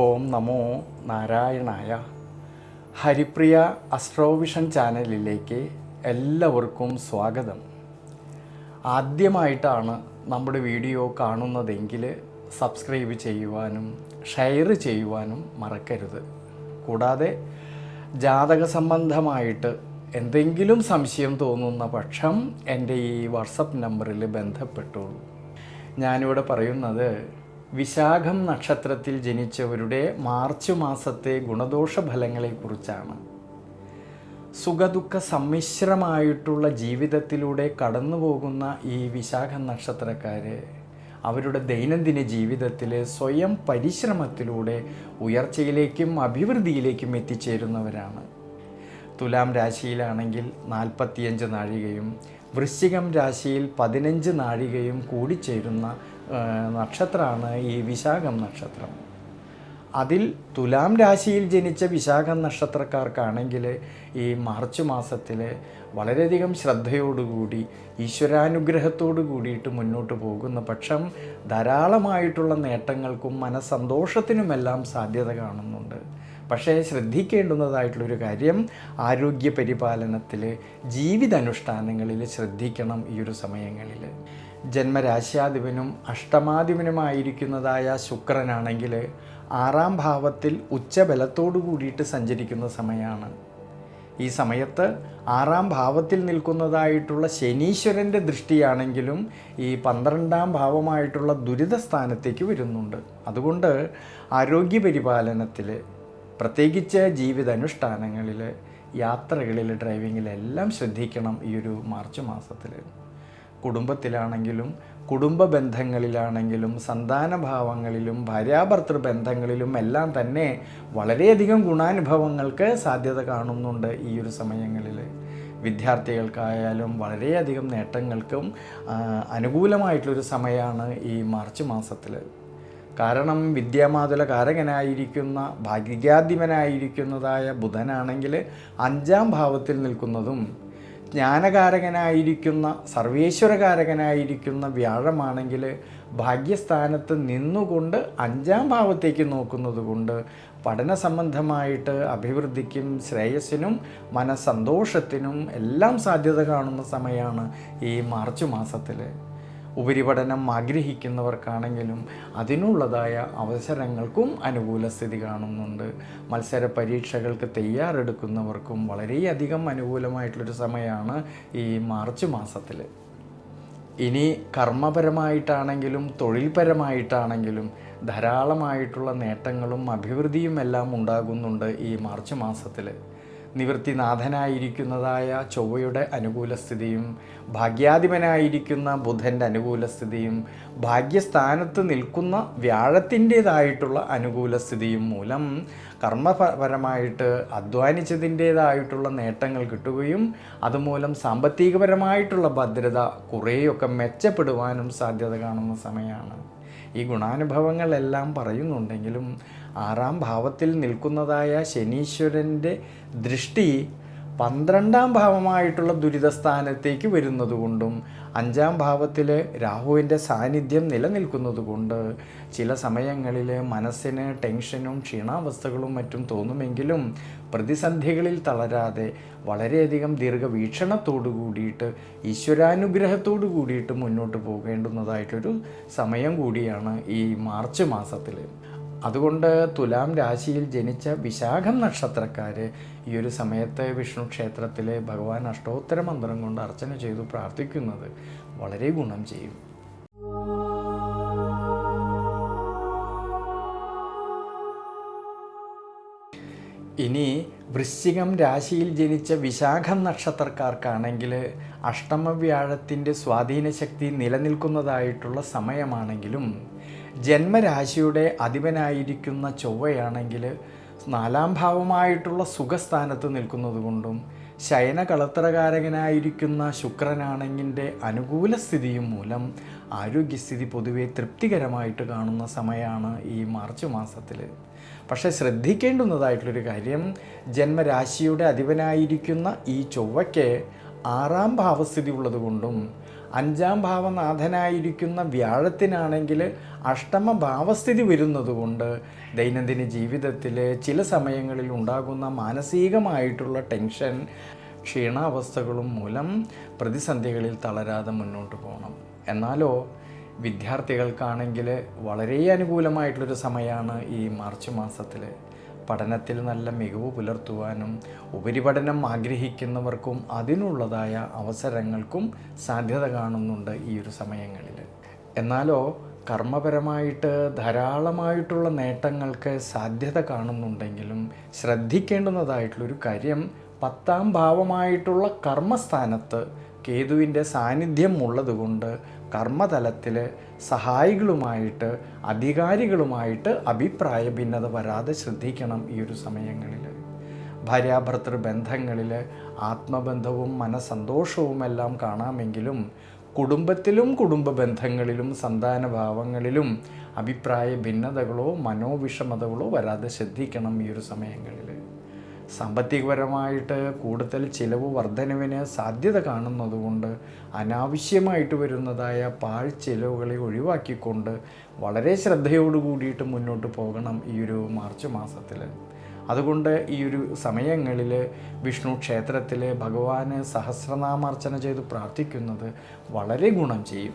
ഓം നമോ നാരായണായ. ഹരിപ്രിയ അസ്ട്രോവിഷൻ ചാനലിലേക്ക് എല്ലാവർക്കും സ്വാഗതം. ആദ്യമായിട്ടാണ് നമ്മുടെ വീഡിയോ കാണുന്നതെങ്കിൽ സബ്സ്ക്രൈബ് ചെയ്യുവാനും ഷെയർ ചെയ്യുവാനും മറക്കരുത്. കൂടാതെ ജാതക സംബന്ധമായിട്ട് എന്തെങ്കിലും സംശയം തോന്നുന്ന പക്ഷം എൻ്റെ ഈ വാട്സപ്പ് നമ്പറിൽ ബന്ധപ്പെട്ടോളൂ. ഞാനിവിടെ പറയുന്നത് വിശാഖം നക്ഷത്രത്തിൽ ജനിച്ചവരുടെ മാർച്ച് മാസത്തെ ഗുണദോഷ ഫലങ്ങളെക്കുറിച്ചാണ്. സുഖദുഃഖ സമ്മിശ്രമായിട്ടുള്ള ജീവിതത്തിലൂടെ കടന്നു പോകുന്ന ഈ വിശാഖം നക്ഷത്രക്കാർ അവരുടെ ദൈനംദിന ജീവിതത്തിൽ സ്വയം പരിശ്രമത്തിലൂടെ ഉയർച്ചയിലേക്കും അഭിവൃദ്ധിയിലേക്കും എത്തിച്ചേരുന്നവരാണ്. തുലാം രാശിയിലാണെങ്കിൽ 45 നാഴികയും വൃശ്ചികം രാശിയിൽ 15 നാഴികയും കൂടിച്ചേരുന്ന നക്ഷത്രമാണ് ഈ വിശാഖം നക്ഷത്രം. അതിൽ തുലാം രാശിയിൽ ജനിച്ച വിശാഖം നക്ഷത്രക്കാർക്കാണെങ്കിൽ ഈ മാർച്ച് മാസത്തിൽ വളരെയധികം ശ്രദ്ധയോടുകൂടി ഈശ്വരാനുഗ്രഹത്തോടു കൂടിയിട്ട് മുന്നോട്ട് പോകുന്ന പക്ഷം ധാരാളമായിട്ടുള്ള നേട്ടങ്ങൾക്കും മനസ്സന്തോഷത്തിനുമെല്ലാം സാധ്യത കാണുന്നുണ്ട്. പക്ഷേ ശ്രദ്ധിക്കേണ്ടുന്നതായിട്ടുള്ളൊരു കാര്യം ആരോഗ്യ പരിപാലനത്തിൽ, ജീവിതാനുഷ്ഠാനങ്ങളിൽ ശ്രദ്ധിക്കണം. ഈ ഒരു സമയങ്ങളിൽ ജന്മരാശ്യാധിപനും അഷ്ടമാധിപനുമായിരിക്കുന്നതായ ശുക്രനാണെങ്കിൽ 6ാം ഭാവത്തിൽ ഉച്ചബലത്തോടു കൂടിയിട്ട് സഞ്ചരിക്കുന്ന സമയമാണ്. ഈ സമയത്ത് 6ാം ഭാവത്തിൽ നിൽക്കുന്നതായിട്ടുള്ള ശനീശ്വരൻ്റെ ദൃഷ്ടിയാണെങ്കിലും ഈ 12ാം ഭാവമായിട്ടുള്ള ദുരിതസ്ഥാനത്തേക്ക് വരുന്നുണ്ട്. അതുകൊണ്ട് ആരോഗ്യ പരിപാലനത്തിൽ, പ്രത്യേകിച്ച് ജീവിതാനുഷ്ഠാനങ്ങളിൽ, യാത്രകളിൽ, ഡ്രൈവിങ്ങിലെല്ലാം ശ്രദ്ധിക്കണം. ഈ ഒരു മാർച്ച് മാസത്തിൽ കുടുംബത്തിലാണെങ്കിലും കുടുംബ ബന്ധങ്ങളിലാണെങ്കിലും സന്താനഭാവങ്ങളിലും ഭാര്യാഭർത്തൃ ബന്ധങ്ങളിലും എല്ലാം തന്നെ വളരെയധികം ഗുണാനുഭവങ്ങൾക്ക് സാധ്യത കാണുന്നുണ്ട്. ഈ ഒരു സമയങ്ങളിൽ വിദ്യാർത്ഥികൾക്കായാലും വളരെയധികം നേട്ടങ്ങൾക്കും അനുകൂലമായിട്ടുള്ളൊരു സമയമാണ് ഈ മാർച്ച് മാസത്തിൽ. കാരണം വിദ്യാമാതുല കാരകനായിരിക്കുന്ന ഭാഗ്യാധിപനായിരിക്കുന്നതായ ബുധനാണെങ്കിൽ 5ാം ഭാവത്തിൽ നിൽക്കുന്നതും ജ്ഞാനകാരകനായിരിക്കുന്ന സർവേശ്വരകാരകനായിരിക്കുന്ന വ്യാഴമാണെങ്കിൽ ഭാഗ്യസ്ഥാനത്ത് നിന്നുകൊണ്ട് 5ാം ഭാവത്തേക്ക് നോക്കുന്നത് കൊണ്ട് പഠന സംബന്ധമായിട്ട് അഭിവൃദ്ധിക്കും ശ്രേയസ്സിനും മനസ്സന്തോഷത്തിനും എല്ലാം സാധ്യത കാണുന്ന സമയമാണ് ഈ മാർച്ച് മാസത്തിൽ. ഉപരിപഠനം ആഗ്രഹിക്കുന്നവർക്കാണെങ്കിലും അതിനുള്ളതായ അവസരങ്ങൾക്കും അനുകൂല സ്ഥിതി കാണുന്നുണ്ട്. മത്സര പരീക്ഷകൾക്ക് തയ്യാറെടുക്കുന്നവർക്കും വളരെയധികം അനുകൂലമായിട്ടുള്ളൊരു സമയമാണ് ഈ മാർച്ച് മാസത്തിൽ. ഇനി കർമ്മപരമായിട്ടാണെങ്കിലും തൊഴിൽപരമായിട്ടാണെങ്കിലും ധാരാളമായിട്ടുള്ള നേട്ടങ്ങളും അഭിവൃദ്ധിയും എല്ലാം ഉണ്ടാകുന്നുണ്ട് ഈ മാർച്ച് മാസത്തിൽ. നിവൃത്തിനാഥനായിരിക്കുന്നതായ ചൊവ്വയുടെ അനുകൂലസ്ഥിതിയും ഭാഗ്യാധിപനായിരിക്കുന്ന ബുധൻ്റെ അനുകൂലസ്ഥിതിയും ഭാഗ്യസ്ഥാനത്ത് നിൽക്കുന്ന വ്യാഴത്തിൻ്റേതായിട്ടുള്ള അനുകൂലസ്ഥിതിയും മൂലം കർമ്മപരമായിട്ട് അധ്വാനിച്ചതിൻ്റേതായിട്ടുള്ള നേട്ടങ്ങൾ കിട്ടുകയും അതുമൂലം സാമ്പത്തികപരമായിട്ടുള്ള ഭദ്രത കുറേയൊക്കെ മെച്ചപ്പെടുവാനും സാധ്യത കാണുന്ന സമയമാണ്. ഈ ഗുണാനുഭവങ്ങളെല്ലാം പറയുന്നുണ്ടെങ്കിലും 6ാം ഭാവത്തിൽ നിൽക്കുന്നതായ ശനീശ്വരൻ്റെ ദൃഷ്ടി 12ാം ഭാവമായിട്ടുള്ള ദുരിതസ്ഥാനത്തേക്ക് വരുന്നതുകൊണ്ടും 5ാം ഭാവത്തിൽ രാഹുവിൻ്റെ സാന്നിധ്യം നിലനിൽക്കുന്നതുകൊണ്ട് ചില സമയങ്ങളിൽ മനസ്സിന് ടെൻഷനും ക്ഷീണാവസ്ഥകളും മറ്റും തോന്നുമെങ്കിലും പ്രതിസന്ധികളിൽ തളരാതെ വളരെയധികം ദീർഘവീക്ഷണത്തോടു കൂടിയിട്ട് ഈശ്വരാനുഗ്രഹത്തോടു കൂടിയിട്ട് മുന്നോട്ട് പോകേണ്ടുന്നതായിട്ടൊരു സമയം കൂടിയാണ് ഈ മാർച്ച് മാസത്തിൽ. അതുകൊണ്ട് തുലാം രാശിയിൽ ജനിച്ച വിശാഖം നക്ഷത്രക്കാർ ഈ ഒരു സമയത്ത് വിഷ്ണു ക്ഷേത്രത്തിൽ ഭഗവാൻ അഷ്ടോത്തര മന്ത്രം കൊണ്ട് അർച്ചന ചെയ്തു പ്രാർത്ഥിക്കുന്നത് വളരെ ഗുണം ചെയ്യും. ഇനി വൃശ്ചികം രാശിയിൽ ജനിച്ച വിശാഖം നക്ഷത്രക്കാർക്കാണെങ്കിൽ അഷ്ടമവ്യാഴത്തിൻ്റെ സ്വാധീനശക്തി നിലനിൽക്കുന്നതായിട്ടുള്ള സമയമാണെങ്കിലും ജന്മരാശിയുടെ അധിപനായിരിക്കുന്ന ചൊവ്വയാണെങ്കിൽ 4ാം ഭാവമായിട്ടുള്ള സുഖസ്ഥാനത്ത് നിൽക്കുന്നത് കൊണ്ടും ശയനകളത്രകാരകനായിരിക്കുന്ന ശുക്രനാണെങ്കിൻ്റെ അനുകൂല സ്ഥിതിയും മൂലം ആരോഗ്യസ്ഥിതി പൊതുവെ തൃപ്തികരമായിട്ട് കാണുന്ന സമയമാണ് ഈ മാർച്ച് മാസത്തിൽ. പക്ഷേ ശ്രദ്ധിക്കേണ്ടുന്നതായിട്ടുള്ളൊരു കാര്യം, ജന്മരാശിയുടെ അധിപനായിരിക്കുന്ന ഈ ചൊവ്വയ്ക്ക് 6ാം ഭാവസ്ഥിതി ഉള്ളതുകൊണ്ടും അഞ്ചാം ഭാവനാഥനായിരിക്കുന്ന വ്യാഴത്തിനാണെങ്കിൽ അഷ്ടമ ഭാവസ്ഥിതി വരുന്നതുകൊണ്ട് ദൈനംദിന ജീവിതത്തിൽ ചില സമയങ്ങളിൽ ഉണ്ടാകുന്ന മാനസികമായിട്ടുള്ള ടെൻഷൻ, ക്ഷീണാവസ്ഥകളും മൂലം പ്രതിസന്ധികളിൽ തളരാതെ മുന്നോട്ട് പോകണം. എന്നാലോ വിദ്യാർത്ഥികൾക്കാണെങ്കിൽ വളരെ അനുകൂലമായിട്ടുള്ളൊരു സമയമാണ് ഈ മാർച്ച് മാസത്തിൽ. പഠനത്തിൽ നല്ല മികവ് പുലർത്തുവാനും ഉപരിപഠനം ആഗ്രഹിക്കുന്നവർക്കും അതിനുള്ളതായ അവസരങ്ങൾക്കും സാധ്യത കാണുന്നുണ്ട് ഈ ഒരു സമയങ്ങളിൽ. എന്നാലോ കർമ്മപരമായിട്ട് ധാരാളമായിട്ടുള്ള നേട്ടങ്ങൾക്ക് സാധ്യത കാണുന്നുണ്ടെങ്കിലും ശ്രദ്ധിക്കേണ്ടുന്നതായിട്ടുള്ളൊരു കാര്യം, 10ാം ഭാവമായിട്ടുള്ള കർമ്മസ്ഥാനത്ത് കേതുവിൻ്റെ സാന്നിധ്യം ഉള്ളതുകൊണ്ട് കർമ്മതലത്തിൽ സഹായികളുമായിട്ട് അധികാരികളുമായിട്ട് അഭിപ്രായ ഭിന്നത വരാതെ ശ്രദ്ധിക്കണം ഈ ഒരു സമയങ്ങളിൽ. ഭാര്യാഭർത്തൃ ബന്ധങ്ങളിൽ ആത്മബന്ധവും മനസ്സന്തോഷവുമെല്ലാം കാണാമെങ്കിലും കുടുംബത്തിലും കുടുംബ ബന്ധങ്ങളിലും സന്താനഭാവങ്ങളിലും അഭിപ്രായ ഭിന്നതകളോ മനോവിഷമതകളോ വരാതെ ശ്രദ്ധിക്കണം ഈ ഒരു സമയങ്ങളിൽ. സാമ്പത്തികപരമായിട്ട് കൂടുതൽ ചിലവ് വർധനവിന് സാധ്യത കാണുന്നതുകൊണ്ട് അനാവശ്യമായിട്ട് വരുന്നതായ പാഴ്ചിലവുകളെ ഒഴിവാക്കിക്കൊണ്ട് വളരെ ശ്രദ്ധയോട് കൂടിയിട്ട് മുന്നോട്ട് പോകണം ഈ ഒരു മാർച്ച് മാസത്തിൽ. അതുകൊണ്ട് ഈ ഒരു സമയങ്ങളിൽ വിഷ്ണു ക്ഷേത്രത്തിൽ ഭഗവാന് സഹസ്രനാമാർച്ചന ചെയ്ത് പ്രാർത്ഥിക്കുന്നത് വളരെ ഗുണം ചെയ്യും.